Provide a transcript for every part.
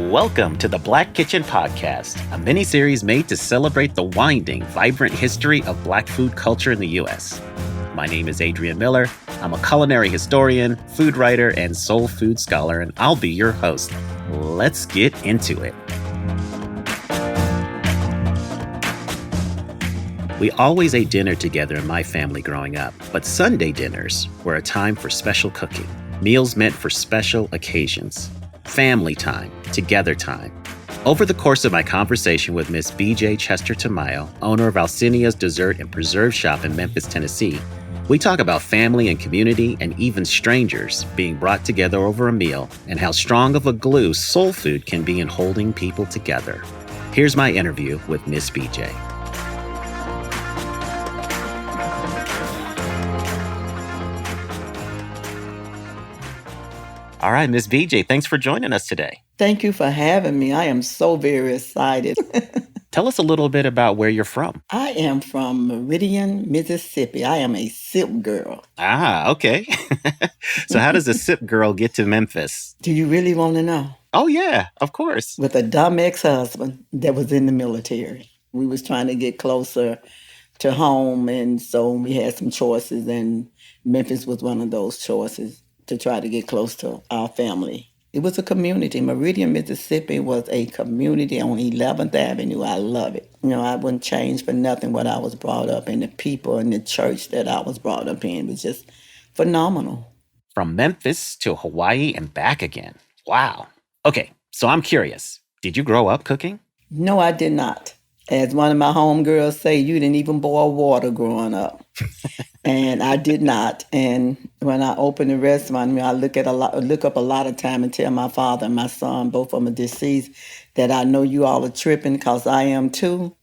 Welcome to the Black Kitchen Podcast, a mini-series made to celebrate the winding, vibrant history of Black food culture in the U.S. My name is Adrian Miller. I'm a culinary historian, food writer, and soul food scholar, and I'll be your host. Let's get into it. We always ate dinner together in my family growing up, but Sunday dinners were a time for special cooking, meals meant for special occasions. Family time, together time. Over the course of my conversation with Miss Vijay Chester Tamayo, owner of Alcenia's Dessert and Preserve Shop in Memphis, Tennessee, we talk about family and community and even strangers being brought together over a meal and how strong of a glue soul food can be in holding people together. Here's my interview with Miss Vijay. All right, Ms. Vijay, thanks for joining us today. Thank you for having me. I am so very excited. Tell us a little bit about where you're from. I am from Meridian, Mississippi. I am a sip girl. Ah, okay. So how does a sip girl get to Memphis? Do you really want to know? Oh, yeah, of course. With a dumb ex-husband that was in the military. We was trying to get closer to home, and so we had some choices, and Memphis was one of those choices to try to get close to our family. It was a community. Meridian, Mississippi was a community on 11th Avenue. I love it. You know, I wouldn't change for nothing what I was brought up in. The people and the church that I was brought up in was just phenomenal. From Memphis to Hawaii and back again. Wow. Okay, so I'm curious. Did you grow up cooking? No, I did not. As one of my homegirls say, you didn't even boil water growing up. And I did not. And when I opened the restaurant, I look up a lot of time and tell my father and my son, both of them are deceased, that I know you all are tripping because I am too.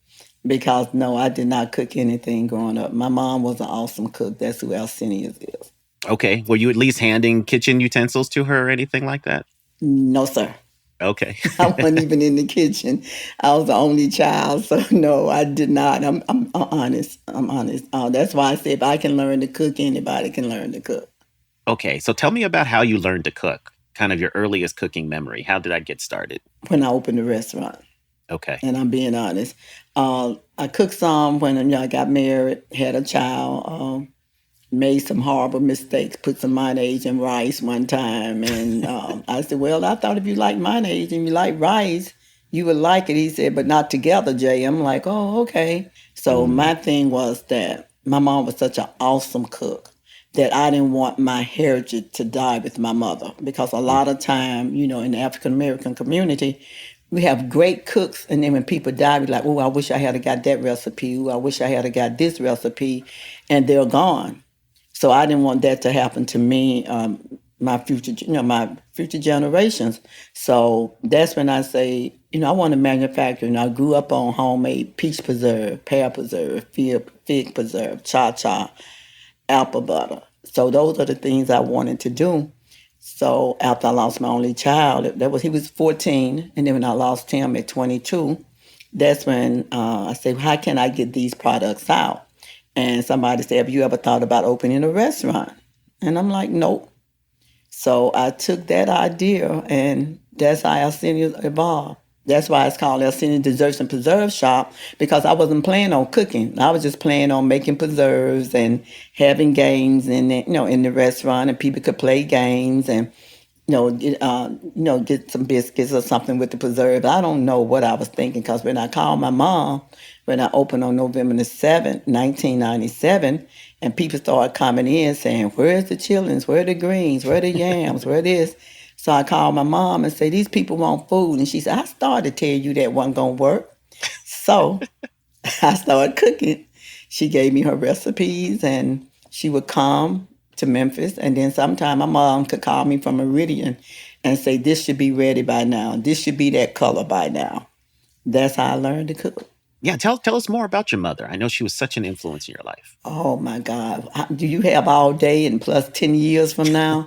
Because no, I did not cook anything growing up. My mom was an awesome cook. That's who Alcenias is. Okay. Were you at least handing kitchen utensils to her or anything like that? No, sir. Okay. I wasn't even in the kitchen. I was the only child, so no, I did not. I'm honest. I'm honest. That's why I say if I can learn to cook, anybody can learn to cook. Okay, so tell me about how you learned to cook, kind of your earliest cooking memory. How did that get started? When I opened the restaurant. Okay. And I'm being honest. I cooked some when I got married, had a child, made some horrible mistakes, put some mayonnaise in rice one time. And I said, well, I thought if you like mayonnaise and you like rice, you would like it. He said, but not together, Jay. I'm like, oh, okay. So my thing was that my mom was such an awesome cook that I didn't want my heritage to die with my mother. Because a lot of time, you know, in the African-American community, we have great cooks, and then when people die, we're like, oh, I wish I had got that recipe. Oh, I wish I had got this recipe. And they're gone. So I didn't want that to happen to me, my future generations. So that's when I say, I want to manufacture. I grew up on homemade peach preserve, pear preserve, fig preserve, cha-cha, apple butter. So those are the things I wanted to do. So after I lost my only child, he was 14, and then when I lost him at 22, that's when I said, how can I get these products out? And somebody said, have you ever thought about opening a restaurant? And I'm like, nope. So I took that idea, and that's how Alcenia evolved. That's why it's called Alcenia Dessert and Preserve Shop, because I wasn't planning on cooking. I was just planning on making preserves and having games in the restaurant, and people could play games and get some biscuits or something with the preserve. I don't know what I was thinking, because when I called my mom, when I opened on November the 7th, 1997, and people started coming in saying, where's the chillings? Where are the greens? Where are the yams? Where this? So I called my mom and said, these people want food. And she said, I started to tell you that wasn't going to work. So I started cooking. She gave me her recipes, and she would come to Memphis. And then sometime my mom could call me from Meridian and say, this should be ready by now. This should be that color by now. That's how I learned to cook. Yeah, tell us more about your mother. I know she was such an influence in your life. Oh, my God. Do you have all day and plus 10 years from now?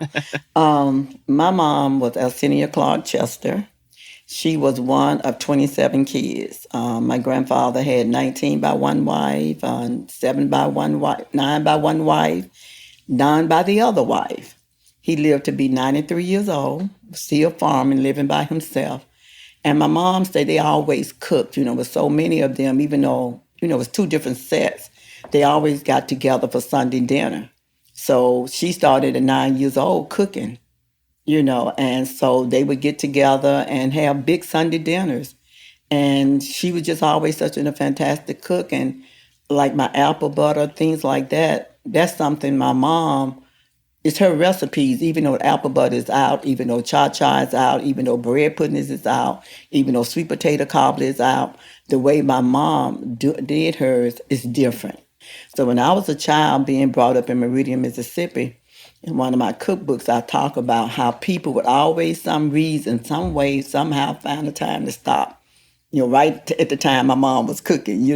My mom was Alcenia Clark Chester. She was one of 27 kids. My grandfather had 19 by one wife, 7 by one wife, 9 by one wife, 9 by the other wife. He lived to be 93 years old, still farming, living by himself. And my mom said they always cooked, with so many of them, even though, it was two different sets, they always got together for Sunday dinner. So she started at 9 years old cooking, and so they would get together and have big Sunday dinners. And she was just always such a fantastic cook. And like my apple butter, things like that, that's something my mom, it's her recipes, even though apple butter is out, even though cha-cha is out, even though bread pudding is out, even though sweet potato cobbler is out, the way my mom did hers is different. So when I was a child being brought up in Meridian, Mississippi, in one of my cookbooks, I talk about how people would always, some reason, some way, somehow find a time to stop. Right at the time my mom was cooking.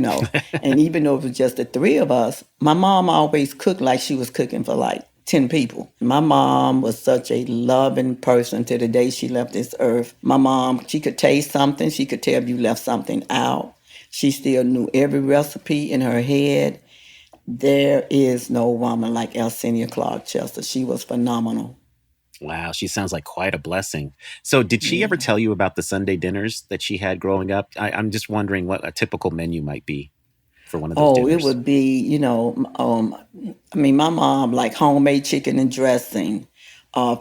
And even though it was just the three of us, my mom always cooked like she was cooking for like 10 people. My mom was such a loving person to the day she left this earth. My mom, she could taste something. She could tell if you left something out. She still knew every recipe in her head. There is no woman like Alcenia Clark Chester. She was phenomenal. Wow, she sounds like quite a blessing. So, did she ever Yeah. tell you about the Sunday dinners that she had growing up? I'm just wondering what a typical menu might be for one of those Oh, it dinners. would be, my mom like homemade chicken and dressing,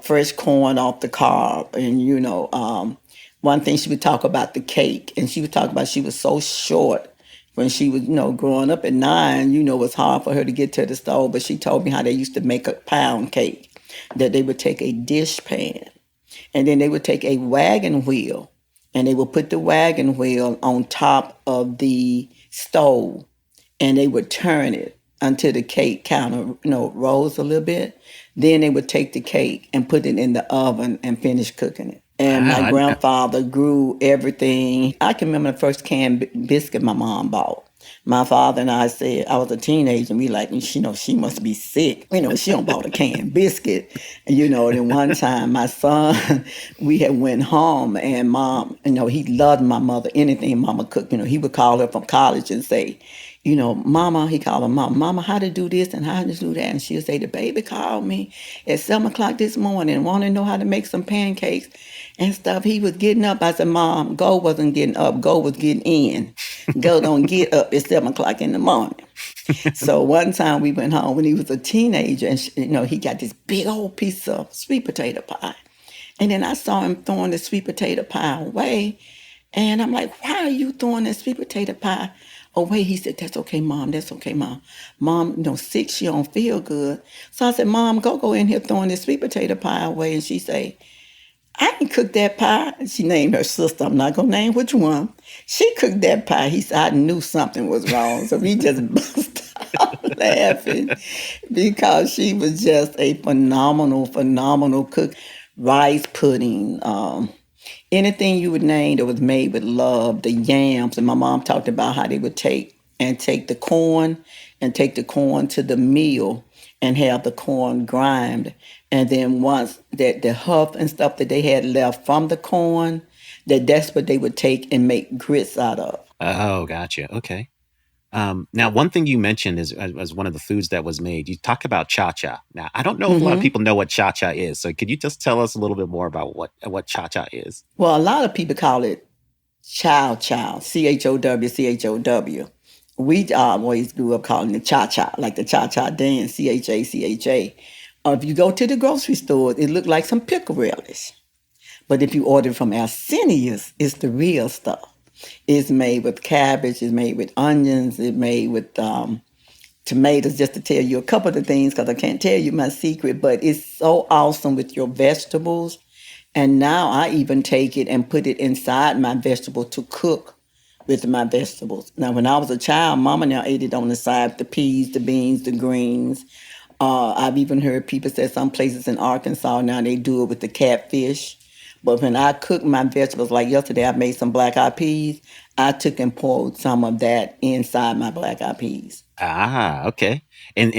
fresh corn off the cob. And, one thing she would talk about the cake. And she would talk about she was so short when she was, growing up at 9, it was hard for her to get to the stove. But she told me how they used to make a pound cake, that they would take a dish pan and then they would take a wagon wheel and they would put the wagon wheel on top of the stove and they would turn it until the cake kind of, rose a little bit. Then they would take the cake and put it in the oven and finish cooking it. And my Wow, grandfather grew everything. I can remember the first canned biscuit my mom bought. My father and I said, I was a teenager, and we like, she must be sick. She don't bought a canned biscuit. And, then one time my son, we had went home and mom, he loved my mother, anything mama cooked. He would call her from college and say, mama, he called her mama, how to do this and how to do that. And she'll say, the baby called me at 7 o'clock this morning and wanted to know how to make some pancakes and stuff. He was getting up. I said, Mom, Go wasn't getting up. Go was getting in. Go don't get up at 7 o'clock in the morning. So one time we went home when he was a teenager and, he got this big old piece of sweet potato pie. And then I saw him throwing the sweet potato pie away. And I'm like, why are you throwing that sweet potato pie away? He said, that's okay, Mom. That's okay, Mom. Mom, sick. She don't feel good. So I said, Mom, go in here throwing this sweet potato pie away. And she say, I can cook that pie. She named her sister. I'm not going to name which one. She cooked that pie. He said, I knew something was wrong. So we just bust out laughing because she was just a phenomenal, phenomenal cook. Rice pudding, anything you would name that was made with love, the yams. And my mom talked about how they would take the corn and take the corn to the mill and have the corn grind. And then once that the huff and stuff that they had left from the corn, that's what they would take and make grits out of. Oh, gotcha. Okay. Now, one thing you mentioned is as one of the foods that was made. You talk about cha-cha. Now, I don't know if a lot of people know what cha-cha is. So, could you just tell us a little bit more about what cha-cha is? Well, a lot of people call it chow chow, CHOW, CHOW. We always grew up calling it cha-cha, like the cha-cha dance, CHA. If you go to the grocery store, it looked like some pickle relish. But if you order from Alcenias, it's the real stuff. It's made with cabbage, it's made with onions, it's made with tomatoes, just to tell you a couple of the things, because I can't tell you my secret, but it's so awesome with your vegetables. And now I even take it and put it inside my vegetable to cook with my vegetables. Now, when I was a child, Mama now ate it on the side, the peas, the beans, the greens. I've even heard people say some places in Arkansas now they do it with the catfish. But when I cook my vegetables, like yesterday I made some black-eyed peas, I took and poured some of that inside my black-eyed peas. Ah, okay. And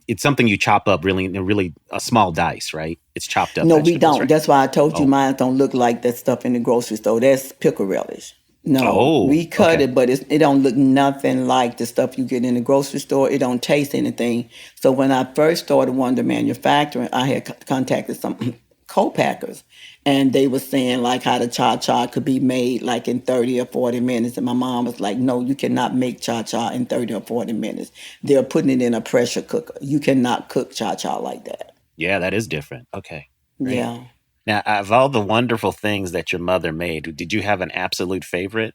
it's something you chop up really in really a small dice, right? It's chopped up No, we vegetables, don't. right? That's why I told you Oh, mine don't look like that stuff in the grocery store. That's pickle relish. No, oh, we cut okay. it, but it don't look nothing like the stuff you get in the grocery store. It don't taste anything. So when I first started wanting to manufacture, I had contacted some co-packers, and they were saying like how the cha-cha could be made like in 30 or 40 minutes, and my mom was like, no, you cannot make cha-cha in 30 or 40 minutes. They're putting it in a pressure cooker. You cannot cook cha-cha like that. Yeah, that is different. Okay, great. Yeah. Now, of all the wonderful things that your mother made, did you have an absolute favorite,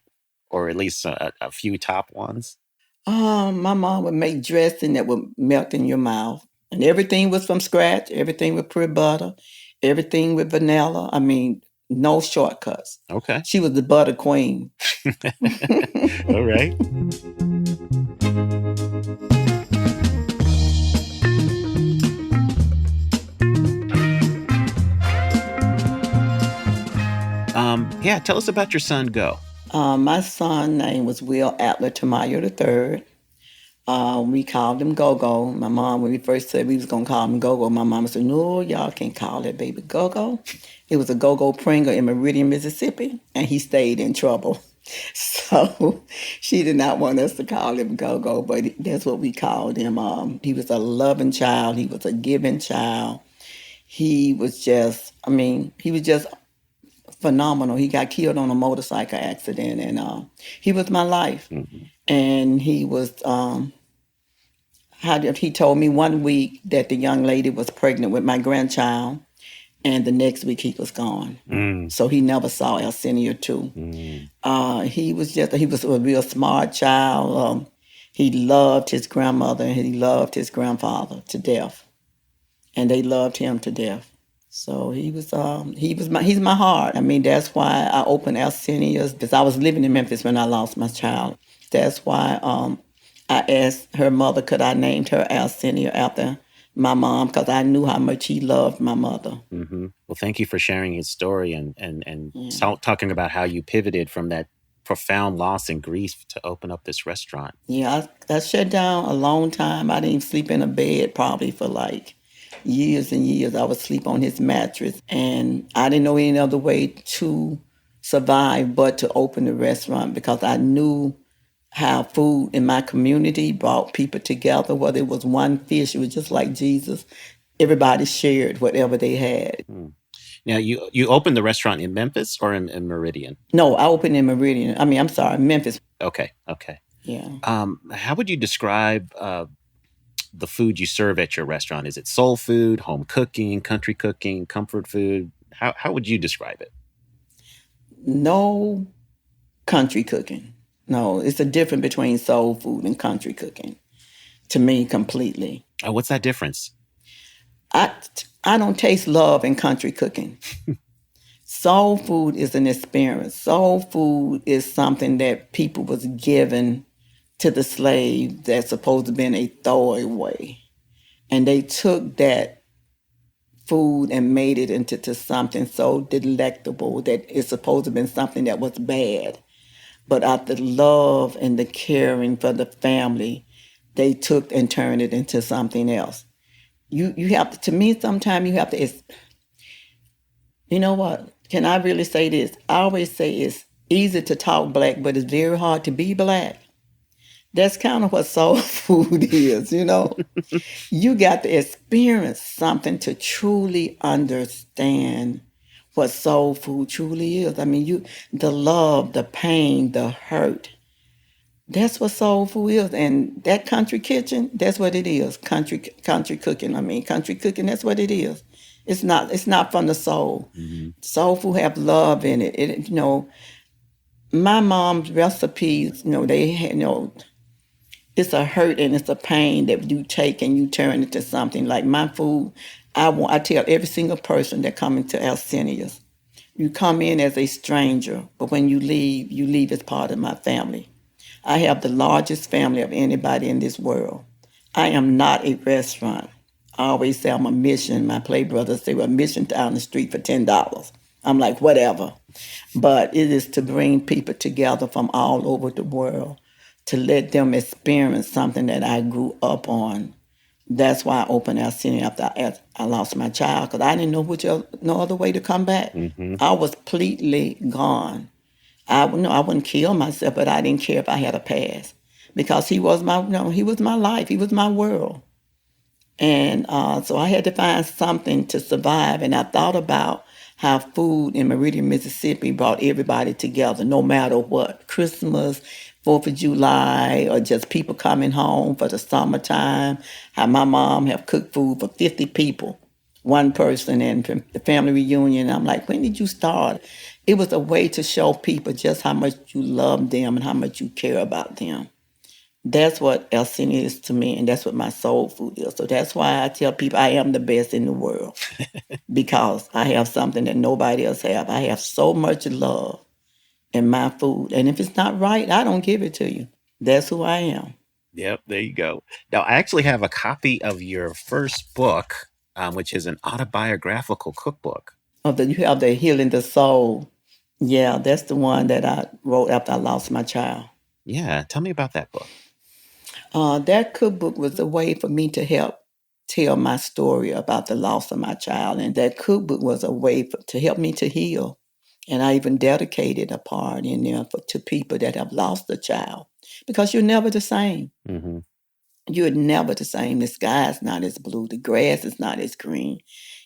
or at least a few top ones? My mom would make dressing that would melt in your mouth. And everything was from scratch. Everything with pure butter. Everything with vanilla. I mean, no shortcuts. Okay. She was the butter queen. All right. Yeah, tell us about your son, Go. My son's name was Will Atler Tamayo III. We called him Go-Go. My mom, when we first said we was going to call him Go-Go, my mama said, no, y'all can't call that baby Go-Go. It was a Go-Go Pringle in Meridian, Mississippi, and he stayed in trouble. So she did not want us to call him Go-Go, but that's what we called him. He was a loving child. He was a giving child. He was just, he was just phenomenal. He got killed on a motorcycle accident, and he was my life. Mm-hmm. And he was, he told me one week that the young lady was pregnant with my grandchild, and the next week he was gone. So he never saw Alcenia too. He was a real smart child. He loved his grandmother and he loved his grandfather to death, and they loved him to death. So he's my heart. I mean, that's why I opened Alcenias, because I was living in Memphis when I lost my child. That's why I asked her mother, could I named her Alcenia after my mom, because I knew how much he loved my mother. Mm-hmm. Well, thank you for sharing his story and talking about how you pivoted from that profound loss and grief to open up this restaurant. Yeah, I shut down a long time. I didn't sleep in a bed probably for like years and years. I would sleep on his mattress, and I didn't know any other way to survive but to open the restaurant, because I knew how food in my community brought people together. Whether it was one fish, it was just like Jesus. Everybody shared whatever they had. Now, you opened the restaurant in Memphis or in Meridian? No, I opened in Meridian. I'm sorry, Memphis. Okay. Yeah. How would you describe the food you serve at your restaurant? Is it soul food, home cooking, country cooking, comfort food? How would you describe it? No country cooking. No, it's a difference between soul food and country cooking, to me, completely. Oh, what's that difference? I don't taste love in country cooking. Soul food is an experience. Soul food is something that people was given to the slave that's supposed to be a throwaway. And they took that food and made it into something so delectable that it's supposed to have been something that was bad. But out the love and the caring for the family, they took and turned it into something else. You have to me, sometimes you have to, you know what? Can I really say this? I always say it's easy to talk black, but it's very hard to be black. That's kind of what soul food is, you know? You got to experience something to truly understand what soul food truly is. I mean, the love, the pain, the hurt. That's what soul food is. And that country kitchen, that's what it is. Country cooking. Country cooking, that's what it is. It's not from the soul. Mm-hmm. Soul food have love in it. My mom's recipes, they had, it's a hurt and it's a pain that you take and you turn into something. Like my food, I tell every single person that come into Alcenias, you come in as a stranger, but when you leave as part of my family. I have the largest family of anybody in this world. I am not a restaurant. I always say I'm a mission. My play brothers say, well, mission down the street for $10. I'm like, whatever. But it is to bring people together from all over the world, to let them experience something that I grew up on. That's why I opened Alcenia after I lost my child, because I didn't know no other way to come back. Mm-hmm. I was completely gone. I wouldn't kill myself, but I didn't care if I had a past, because he was my life. He was my world. And so I had to find something to survive. And I thought about how food in Meridian, Mississippi brought everybody together, no matter what. Christmas, 4th of July, or just people coming home for the summertime. How my mom have cooked food for 50 people, one person, and the family reunion. I'm like, when did you start? It was a way to show people just how much you love them and how much you care about them. That's what Alcenia is to me, and that's what my soul food is. So that's why I tell people I am the best in the world because I have something that nobody else have. I have so much love in my food, and if it's not right, I don't give it to you. That's who I am. Yep, there you go. Now, I actually have a copy of your first book, which is an autobiographical cookbook. You have the Healing the Soul. Yeah, that's the one that I wrote after I lost my child. Yeah, tell me about that book. That cookbook was a way for me to help tell my story about the loss of my child. And that cookbook was a way to help me to heal. And I even dedicated a part in there to people that have lost a child because you're never the same. Mm-hmm. You're never the same. The sky is not as blue. The grass is not as green.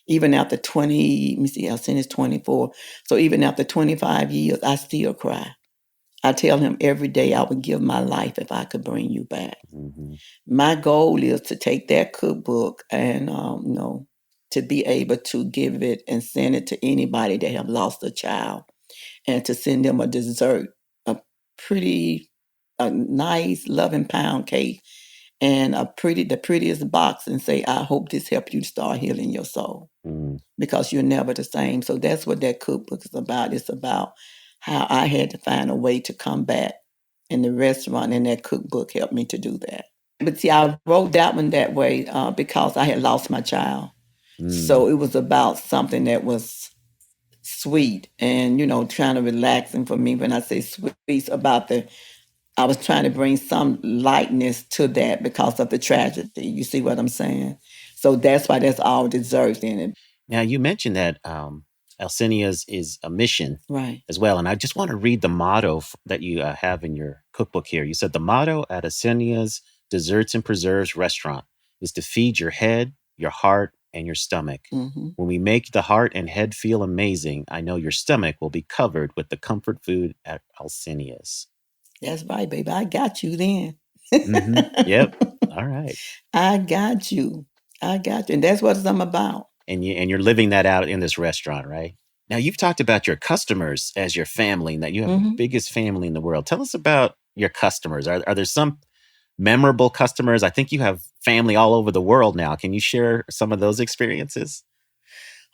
Even after 20, let me see, Alcenia's 24. So even after 25 years, I still cry. I tell him every day I would give my life if I could bring you back. Mm-hmm. My goal is to take that cookbook and, to be able to give it and send it to anybody that have lost a child and to send them a dessert, a nice loving pound cake and the prettiest box and say, I hope this helps you start healing your soul because you're never the same. So that's what that cookbook is about. It's about how I had to find a way to come back in the restaurant, and that cookbook helped me to do that. But see, I wrote that one that way because I had lost my child. So it was about something that was sweet and, trying to relax. And for me, when I say sweet, it's about I was trying to bring some lightness to that because of the tragedy. You see what I'm saying? So that's why that's all desserts in it. Now, you mentioned that Alcenias is a mission Right. as well. And I just want to read the motto that you have in your cookbook here. You said the motto at Alcenias Desserts and Preserves restaurant is to feed your head, your heart, and your stomach. Mm-hmm. When we make the heart and head feel amazing, I know your stomach will be covered with the comfort food at Alcenias. That's right, baby. I got you then. Mm-hmm. Yep. All right. I got you. And that's what I'm about. And you're living that out in this restaurant, right? Now, you've talked about your customers as your family and that you have the biggest family in the world. Tell us about your customers. Are there some memorable customers? I think you have family all over the world now. Can you share some of those experiences?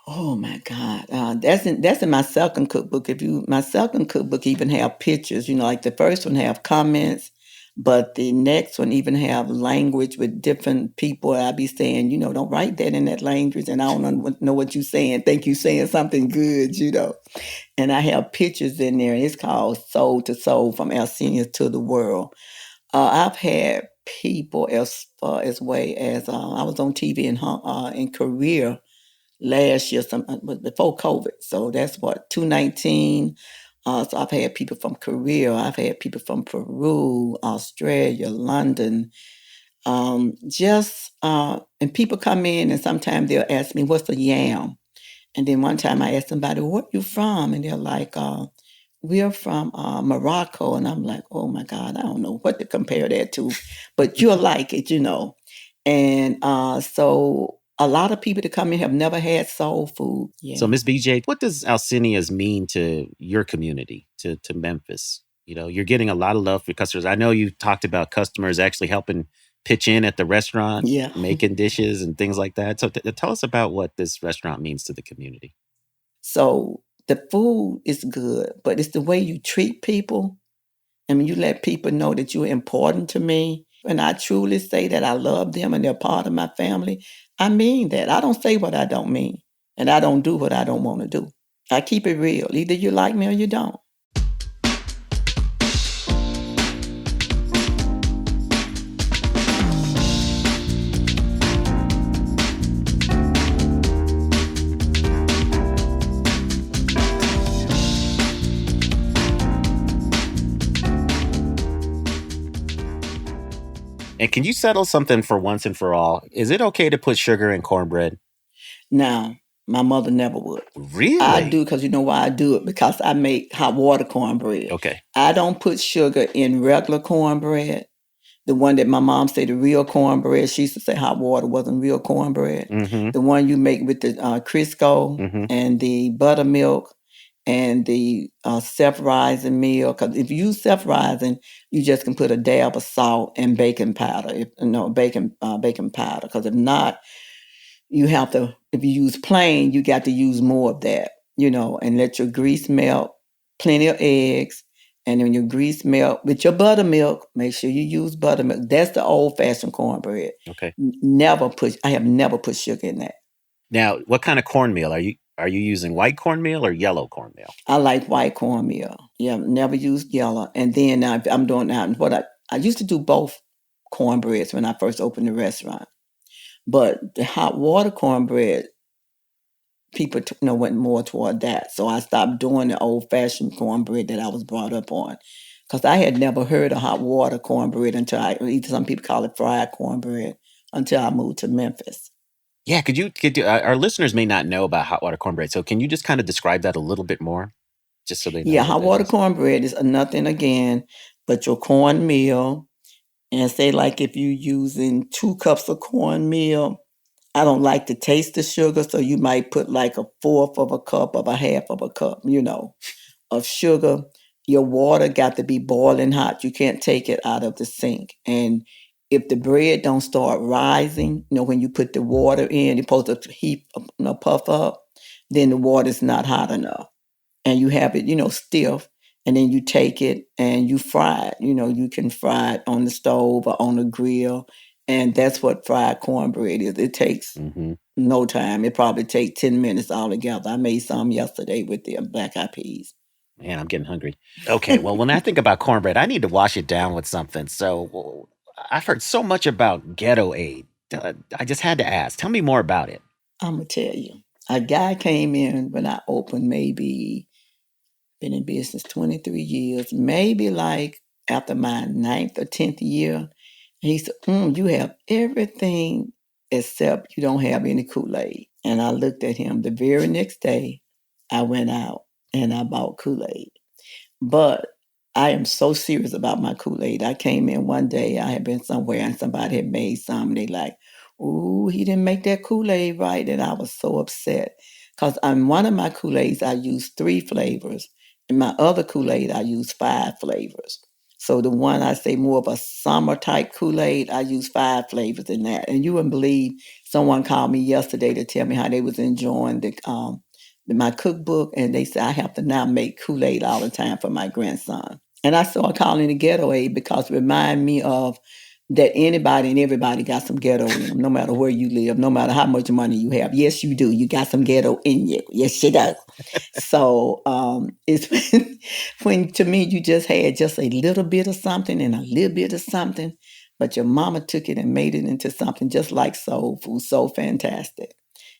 Oh my God, that's in my second cookbook. My second cookbook even have pictures. Like the first one have comments, but the next one even have language with different people. I be saying, don't write that in that language, and I don't know what you're saying. Think you saying something good, And I have pictures in there. It's called Soul to Soul from Alcenias to the World. I've had people as far as way as I was on TV in Korea last year, before COVID. So that's what 2019. So I've had people from Korea. I've had people from Peru, Australia, London. And people come in and sometimes they'll ask me, "What's a yam?" And then one time I asked somebody, "Where you from?" And they're like, "We're from Morocco." And I'm like, "Oh my God, I don't know what to compare that to, but you'll like it, And so a lot of people that come in have never had soul food. Yeah. So, Ms. Vijay, what does Alcenias mean to your community, to Memphis? You're getting a lot of love for customers. I know you talked about customers actually helping pitch in at the restaurant, making dishes and things like that. So tell us about what this restaurant means to the community. So the food is good, but it's the way you treat people. I mean, you let people know that you're important to me. And I truly say that I love them and they're part of my family. I mean that. I don't say what I don't mean. And I don't do what I don't want to do. I keep it real. Either you like me or you don't. And can you settle something for once and for all? Is it okay to put sugar in cornbread? Now, my mother never would. I Really? do because you know why I do it? Because I make hot water cornbread. Okay. I don't put sugar in regular cornbread. The one that my mom said the real cornbread, she used to say hot water wasn't real cornbread. Mm-hmm. The one you make with the Crisco Mm-hmm. and the buttermilk and the self-rising meal. Because if you use self-rising, you just can put a dab of salt and baking powder. If no baking powder. Because if not, you have to. If you use plain, you got to use more of that. And let your grease melt. Plenty of eggs. And when your grease melt with your buttermilk, make sure you use buttermilk. That's the old-fashioned cornbread. Okay. I have never put sugar in that. Now, what kind of cornmeal are you using? White cornmeal or yellow cornmeal? I like white cornmeal. Yeah, never used yellow. And then I'm doing now what I used to do both cornbreads when I first opened the restaurant. But the hot water cornbread, people went more toward that. So I stopped doing the old fashioned cornbread that I was brought up on. Because I had never heard of hot water cornbread either some people call it fried cornbread, until I moved to Memphis. Yeah, could you our listeners may not know about hot water cornbread, so can you just kind of describe that a little bit more, just so they know Yeah, what hot that water is? cornbread is nothing again but your cornmeal. And say like if you're using 2 cups of cornmeal, I don't like to taste the sugar, so you might put like a fourth of a cup of a half of a cup, of sugar. Your water got to be boiling hot. You can't take it out of the sink. And if the bread don't start rising, when you put the water in, it's supposed to puff up, then the water's not hot enough. And you have it, stiff. And then you take it and you fry it. You can fry it on the stove or on the grill. And that's what fried cornbread is. It takes Mm-hmm. no time. It probably takes 10 minutes altogether. I made some yesterday with the black eyed peas. Man, I'm getting hungry. Okay, well, when I think about cornbread, I need to wash it down with something. So I've heard so much about ghettoaid. I just had to ask. Tell me more about it. I'm going to tell you. A guy came in when I opened, maybe been in business 23 years, maybe like after my 9th or 10th year. And he said, you have everything except you don't have any Kool-Aid. And I looked at him. The very next day, I went out and I bought Kool-Aid. But I am so serious about my Kool-Aid. I came in one day, I had been somewhere and somebody had made some. And they like, ooh, he didn't make that Kool-Aid right. And I was so upset. Because on one of my Kool-Aids, I used 3 flavors. In my other Kool-Aid, I use 5 flavors. So the one I say more of a summer type Kool-Aid, I use 5 flavors in that. And you wouldn't believe someone called me yesterday to tell me how they was enjoying my cookbook, and they said I have to now make Kool-Aid all the time for my grandson. And I started calling it ghettoaid because it remind me of that anybody and everybody got some ghetto in them, no matter where you live, no matter how much money you have. Yes, you do. You got some ghetto in you. Yes, you do. So it's when to me you just had just a little bit of something and a little bit of something, but your mama took it and made it into something just like soul food, so fantastic.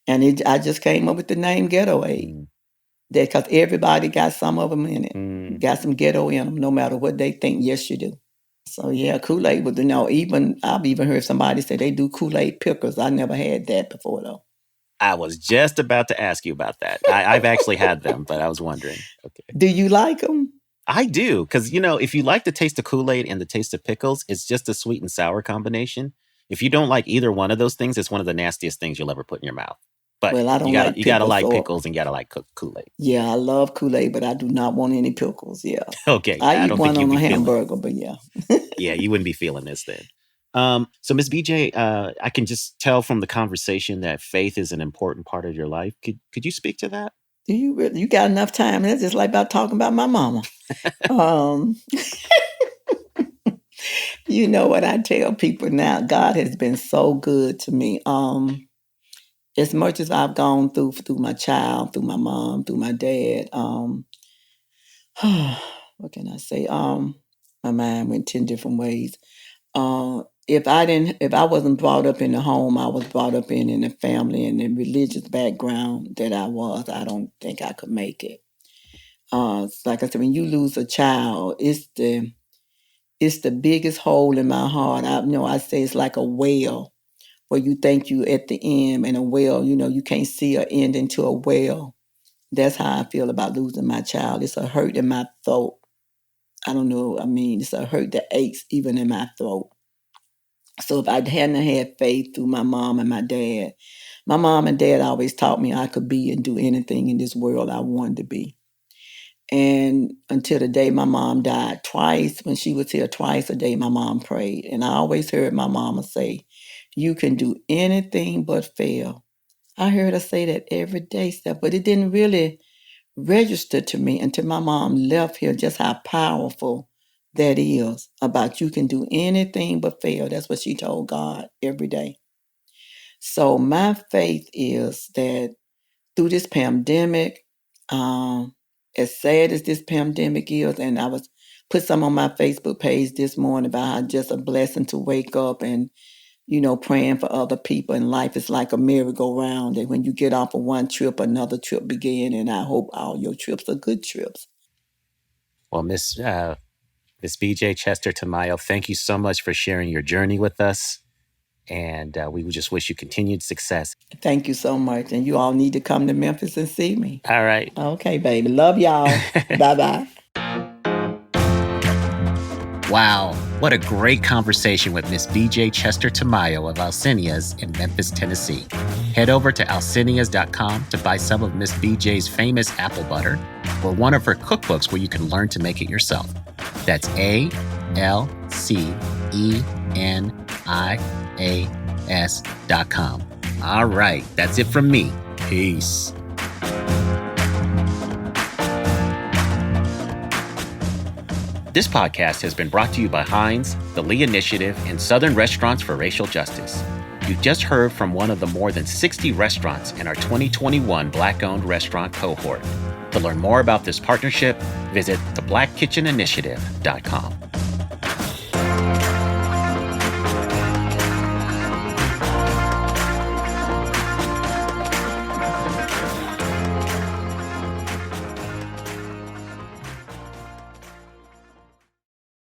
And I just came up with the name ghettoaid. Mm, Because everybody got some of them in it. mm. Got some ghetto in them, no matter what they think. Yes, you do. So yeah, Kool-Aid was even I've even heard somebody say they do Kool-Aid pickles. I never had that before though. I was just about to ask you about that. I've actually had them, but I was wondering. Okay. Do you like them? I do, because, if you like the taste of Kool-Aid and the taste of pickles, it's just a sweet and sour combination. If you don't like either one of those things, it's one of the nastiest things you'll ever put in your mouth. But Well, I you don't gotta like you gotta pickles, like so pickles and you gotta like Kool-Aid. yeah, I love Kool-Aid, but I do not want any pickles. Yeah, Okay, I I eat don't think one you'd on be a feeling. hamburger, but yeah. Yeah, you wouldn't be feeling this then. So Miss Vijay, I can just tell from the conversation that faith is an important part of your life. Could you speak to that? Do you really? You got enough time? That's just like about talking about my mama. Um, you know what I tell people now? God has been so good to me. As much as I've gone through my child, through my mom, through my dad. What can I say? My mind went 10 different ways. If I wasn't brought up in the home I was brought up in the family and the religious background that I was, I don't think I could make it. Like I said, when you lose a child, It's the biggest hole in my heart. I say it's like a well where you think you at the end, and a well, you can't see an end into a well. That's how I feel about losing my child. It's a hurt in my throat. I don't know. I mean, it's a hurt that aches even in my throat. So if I hadn't had faith through my mom and my mom and dad always taught me I could be and do anything in this world I wanted to be. And until the day my mom died, twice, when she was here twice a day, my mom prayed. And I always heard my mama say, you can do anything but fail. I heard her say that every day, Steph, but it didn't really register to me until my mom left here, just how powerful that is about you can do anything but fail. That's what she told God every day. So my faith is that through this pandemic, as sad as this pandemic is, and I was put some on my Facebook page this morning about how just a blessing to wake up and praying for other people. And life is like a merry-go-round. And when you get off of one trip, another trip begin. And I hope all your trips are good trips. Well, Miss Vijay Chester Tamayo, thank you so much for sharing your journey with us. And we would just wish you continued success. Thank you so much. And you all need to come to Memphis and see me. All right. Okay, baby. Love y'all. Bye-bye. Wow, what a great conversation with Miss Vijay Chester Tamayo of Alcenias in Memphis, Tennessee. Head over to alcenias.com to buy some of Miss Vijay's famous apple butter or one of her cookbooks where you can learn to make it yourself. That's alcenias.com. All right, that's it from me. Peace. This podcast has been brought to you by Heinz, the Lee Initiative, and Southern Restaurants for Racial Justice. You just heard from one of the more than 60 restaurants in our 2021 Black-owned restaurant cohort. To learn more about this partnership, visit theblackkitcheninitiative.com.